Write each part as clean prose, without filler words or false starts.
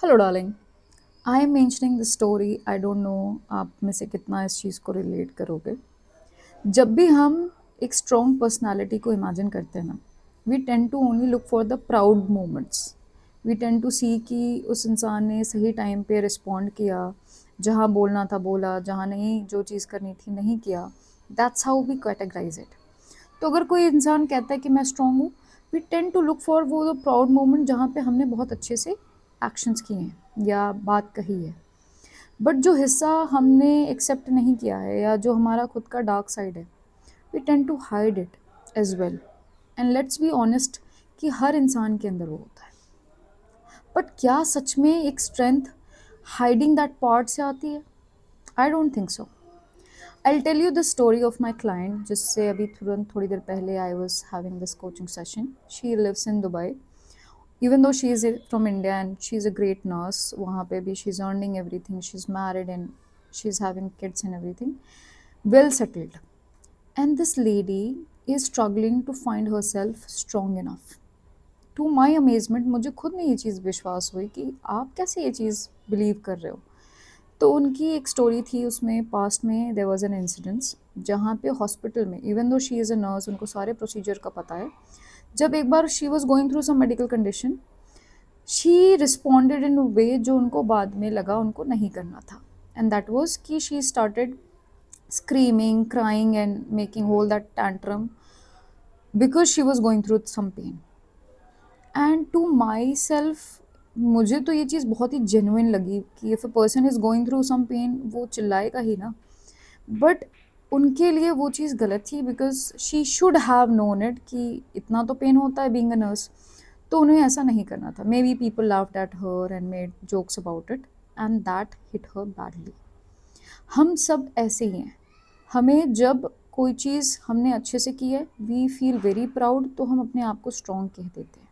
Hello darling. I am mentioning the story. I don't know आप में से कितना इस चीज़ को रिलेट करोगे। जब भी हम एक स्ट्रॉन्ग पर्सनालिटी को इमेजिन करते हैं ना, we tend to only look for the proud moments. We tend to see कि उस इंसान ने सही टाइम पे रिस्पॉन्ड किया, जहाँ बोलना था बोला, जहाँ नहीं जो चीज़ करनी थी नहीं किया। That's how we categorise it. तो अगर कोई इंसान कहता है कि मैं स्ट्रांग हूँ, we tend to look for वो प्राउड मोमेंट जहाँ पे हमने बहुत अच्छे से एक्शंस किए हैं या बात कही है। बट जो हिस्सा हमने एक्सेप्ट नहीं किया है या जो हमारा खुद का डार्क साइड है, we tend to hide it as well. And let's be honest कि हर इंसान के अंदर वो होता है। बट क्या सच में एक स्ट्रेंथ हाइडिंग दैट पार्ट से आती है? I don't think so. I'll tell you the story of my client जिससे अभी तुरंत थोड़ी देर पहले I was having this coaching session. She lives in Dubai. Even though she is from India and she's a great nurse, वहाँ पे भी she's earning everything, she's married and she's having kids and everything, well settled. And this lady is struggling to find herself strong enough. To my amazement, मुझे खुद में ये चीज़ विश्वास हुई कि आप कैसे ये चीज़ बिलीव कर रहे हो। तो उनकी एक स्टोरी थी, उसमें पास्ट में देयर वाज एन इंसिडेंस जहाँ पे हॉस्पिटल में, even though she is a nurse, उनको सारे प्रोसीजर का पता है। जब एक बार she was going through some medical condition, she responded in a way जो उनको बाद में लगा उनको नहीं करना था। एंड दैट वाज कि she started screaming, crying, and making whole that tantrum because she was going through some pain. And to myself, मुझे तो ये चीज़ बहुत ही जेन्युइन लगी कि if a person is going through some pain, वो चिल्लाएगा ही ना। बट उनके लिए वो चीज़ गलत थी because she should have known it कि इतना तो पेन होता है बीइंग अ नर्स। तो उन्हें ऐसा नहीं करना था। May be people laughed at her and made jokes about it and that hit her badly. हम सब ऐसे ही हैं। हमें जब कोई चीज़ हमने अच्छे से की है, वी फील वेरी प्राउड, तो हम अपने आप को स्ट्रॉन्ग कह देते हैं।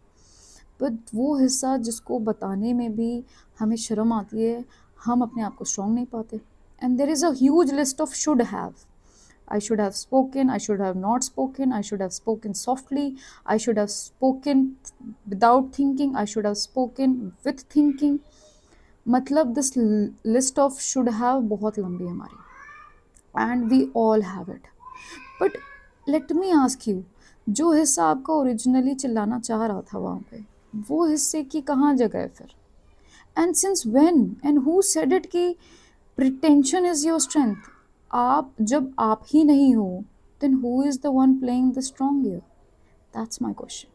बट वो हिस्सा जिसको बताने में भी हमें शर्म आती है, हम अपने आप को स्ट्रॉन्ग नहीं पाते। And there is a huge list of should have. I should have spoken, I should have not spoken, I should have spoken softly, I should have spoken without thinking, I should have spoken with thinking. मतलब this list of should have बहुत लंबी है हमारी, and we all have it. But let me ask you, जो हिस्सा आपका originally चिल्लाना चाह रहा था वहाँ पे, वो हिस्से की कहाँ जगह है फिर? And since when and who said it कि प्रिटेंशन इज योर स्ट्रेंथ? आप जब आप ही नहीं हो, then who is the one playing the strong here? That's my question.